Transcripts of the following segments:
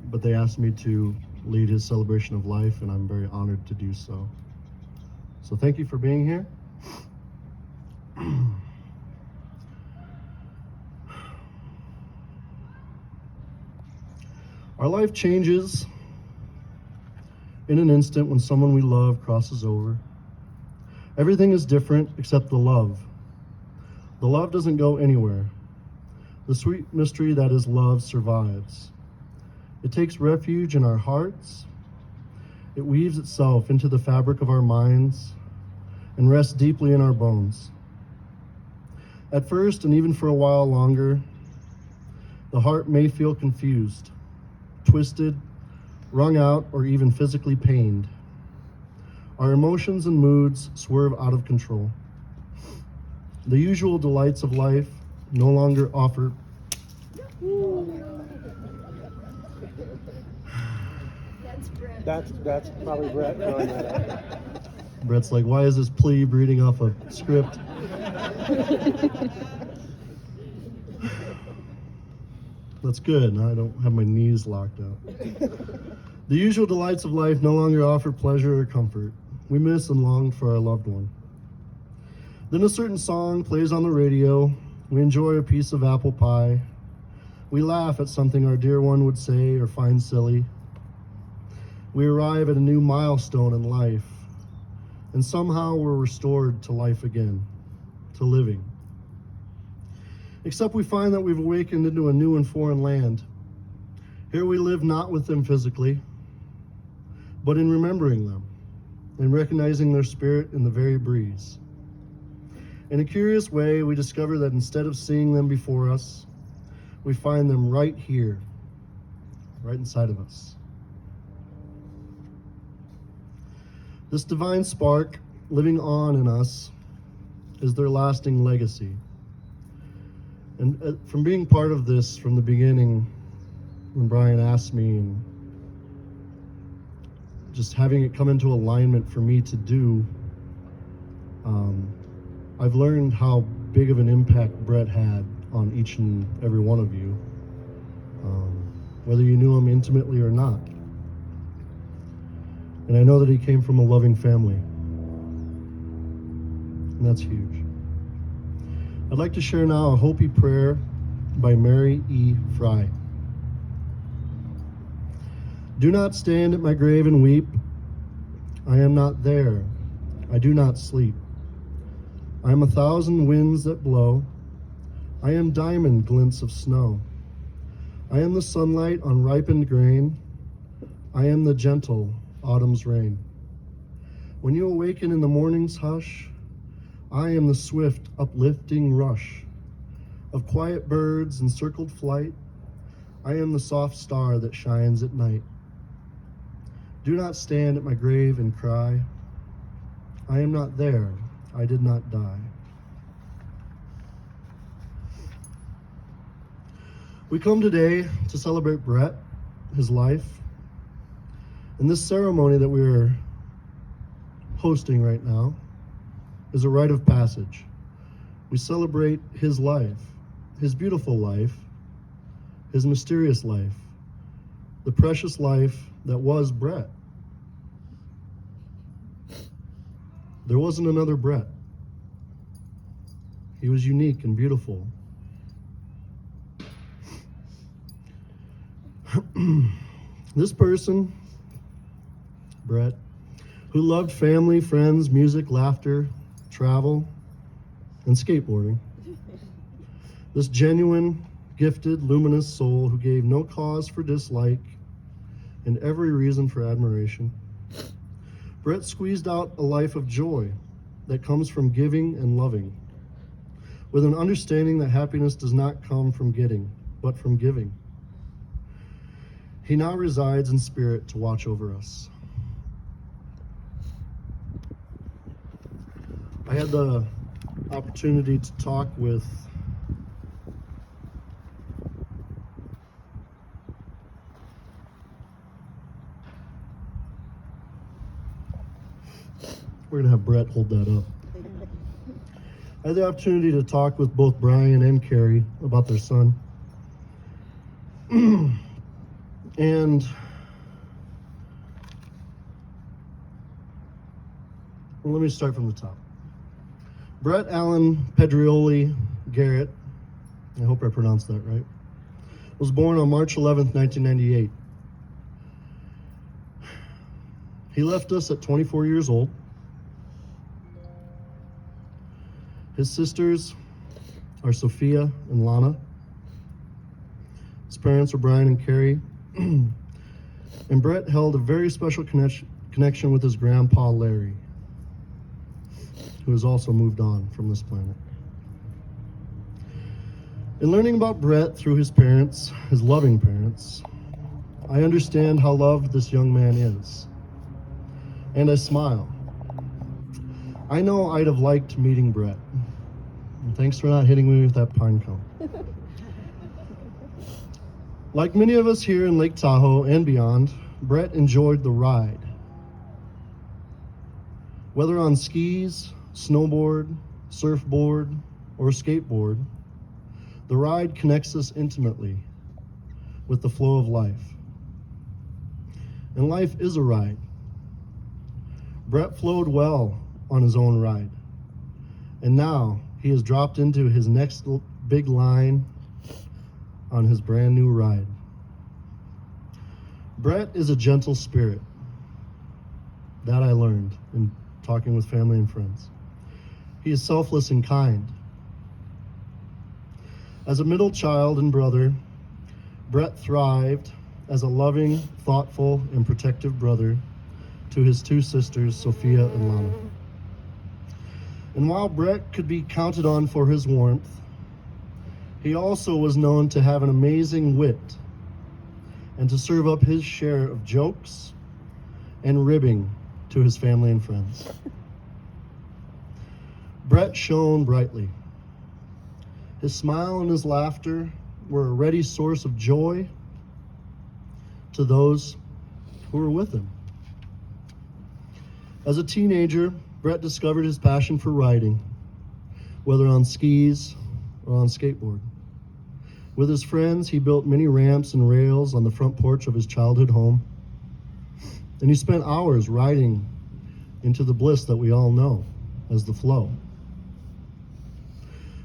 but they asked me to lead his celebration of life, and I'm very honored to do so. So thank you for being here. Our life changes in an instant when someone we love crosses over. Everything is different except the love. The love doesn't go anywhere. The sweet mystery that is love survives. It takes refuge in our hearts. It weaves itself into the fabric of our minds and rests deeply in our bones. At first, and even for a while longer, the heart may feel confused, twisted, wrung out, or even physically pained. Our emotions and moods swerve out of control. The usual delights of life no longer offer. That's probably Brett throwing that out. Brett's like, why is this plebe reading off a script? That's good. Now I don't have my knees locked out. The usual delights of life no longer offer pleasure or comfort. We miss and long for our loved one. Then a certain song plays on the radio. We enjoy a piece of apple pie. We laugh at something our dear one would say or find silly. We arrive at a new milestone in life, and somehow we're restored to life again, to living. Except we find that we've awakened into a new and foreign land. Here we live not with them physically, but in remembering them, and recognizing their spirit in the very breeze. In a curious way, we discover that instead of seeing them before us, we find them right here, right inside of us. This divine spark living on in us is their lasting legacy. And from being part of this from the beginning, when Brian asked me, and just having it come into alignment for me to do, I've learned how big of an impact Brett had on each and every one of you, whether you knew him intimately or not. And I know that he came from a loving family, and that's huge. I'd like to share now a Hopi prayer by Mary E. Fry. Do not stand at my grave and weep. I am not there. I do not sleep. I am 1,000 winds that blow. I am diamond glints of snow. I am the sunlight on ripened grain. I am the gentle autumn's rain. When you awaken in the morning's hush, I am the swift uplifting rush of quiet birds in circled flight. I am the soft star that shines at night. Do not stand at my grave and cry. I am not there. I did not die. We come today to celebrate Brett, his life. And this ceremony that we're hosting right now is a rite of passage. We celebrate his life, his beautiful life, his mysterious life, the precious life that was Brett. There wasn't another Brett. He was unique and beautiful. This person, Brett, who loved family, friends, music, laughter, travel, and skateboarding. This genuine, gifted, luminous soul who gave no cause for dislike and every reason for admiration. Brett squeezed out a life of joy that comes from giving and loving, with an understanding that happiness does not come from getting, but from giving. He now resides in spirit to watch over us. I had the opportunity to talk with we're gonna have Brett hold that up. I had the opportunity to talk with both Brian and Carrie about their son. And well, let me start from the top. Brett Allen Pedrioli Garrett, I hope I pronounced that right, was born on March 11th, 1998. He left us at 24 years old. His sisters are Sophia and Lana. His parents are Brian and Carrie. And Brett held a very special connection with his grandpa, Larry, who has also moved on from this planet. In learning about Brett through his parents, his loving parents, I understand how loved this young man is. And I smile. I know I'd have liked meeting Brett. And thanks for not hitting me with that pine cone. Like many of us here in Lake Tahoe and beyond, Brett enjoyed the ride. Whether on skis, snowboard, surfboard, or skateboard, the ride connects us intimately with the flow of life. And life is a ride. Brett flowed well on his own ride. And now he has dropped into his next big line on his brand new ride. Brett is a gentle spirit. That I learned in talking with family and friends. He is selfless and kind. As a middle child and brother, Brett thrived as a loving, thoughtful, and protective brother to his two sisters, Sophia and Lana. And while Brett could be counted on for his warmth, he also was known to have an amazing wit and to serve up his share of jokes and ribbing to his family and friends. Brett shone brightly. His smile and his laughter were a ready source of joy to those who were with him. As a teenager, Brett discovered his passion for riding, whether on skis or on skateboard. With his friends, he built many ramps and rails on the front porch of his childhood home, and he spent hours riding into the bliss that we all know as the flow.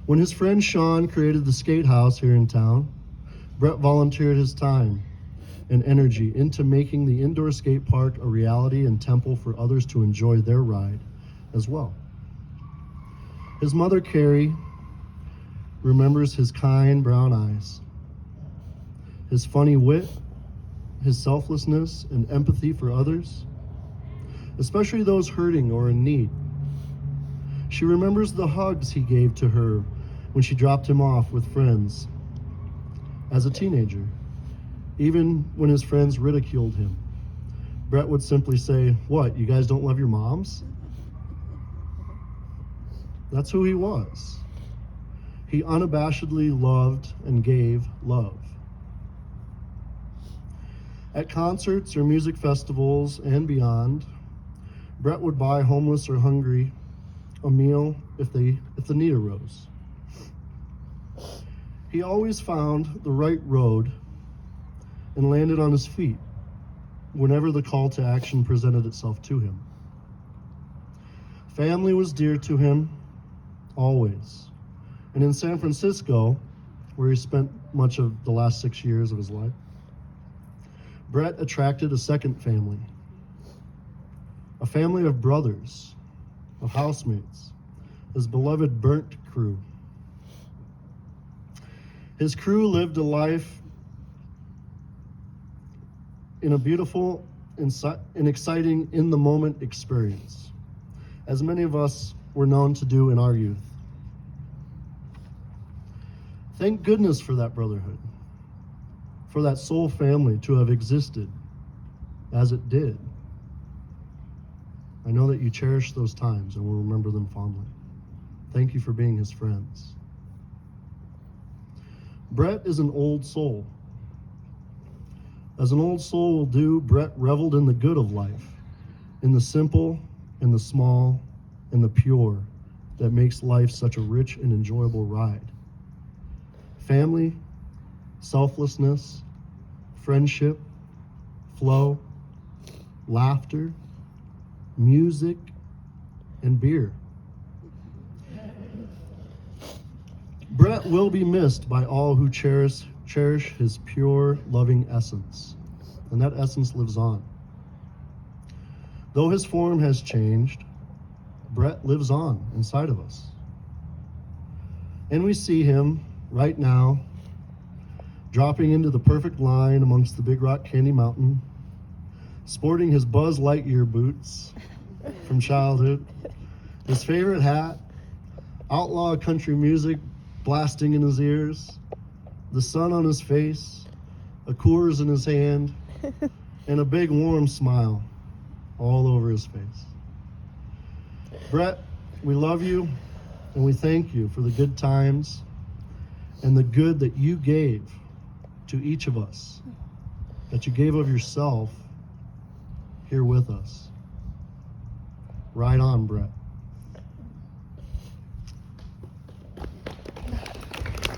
When his friend Sean created the skate house here in town, Brett volunteered his time and energy into making the indoor skate park a reality and temple for others to enjoy their ride as well. His mother, Carrie, remembers his kind brown eyes, his funny wit, his selflessness and empathy for others, especially those hurting or in need. She remembers the hugs he gave to her when she dropped him off with friends as a teenager. Even when his friends ridiculed him, Brett would simply say, "What, you guys don't love your moms?" That's who he was. He unabashedly loved and gave love. At concerts or music festivals and beyond, Brett would buy homeless or hungry a meal if the need arose. He always found the right road and landed on his feet whenever the call to action presented itself to him. Family was dear to him, always. And in San Francisco, where he spent much of the last 6 years of his life, Brett attracted a second family, a family of brothers, of housemates, his beloved burnt crew. His crew lived a life in a beautiful and exciting in-the-moment experience, as many of us were known to do in our youth. Thank goodness for that brotherhood, for that soul family to have existed as it did. I know that you cherish those times and will remember them fondly. Thank you for being his friends. Brett is an old soul. As an old soul will do, Brett reveled in the good of life, in the simple, in the small, in the pure that makes life such a rich and enjoyable ride. Family, selflessness, friendship, flow, laughter, music, and beer. Brett will be missed by all who cherish his pure, loving essence, and that essence lives on. Though his form has changed, Brett lives on inside of us. And we see him right now dropping into the perfect line amongst the Big Rock Candy Mountain, sporting his Buzz Lightyear boots from childhood, his favorite hat, outlaw country music blasting in his ears, the sun on his face, a Coors in his hand, and a big warm smile all over his face. Brett, we love you, and we thank you for the good times and the good that you gave to each of us, that you gave of yourself here with us. Right on, Brett.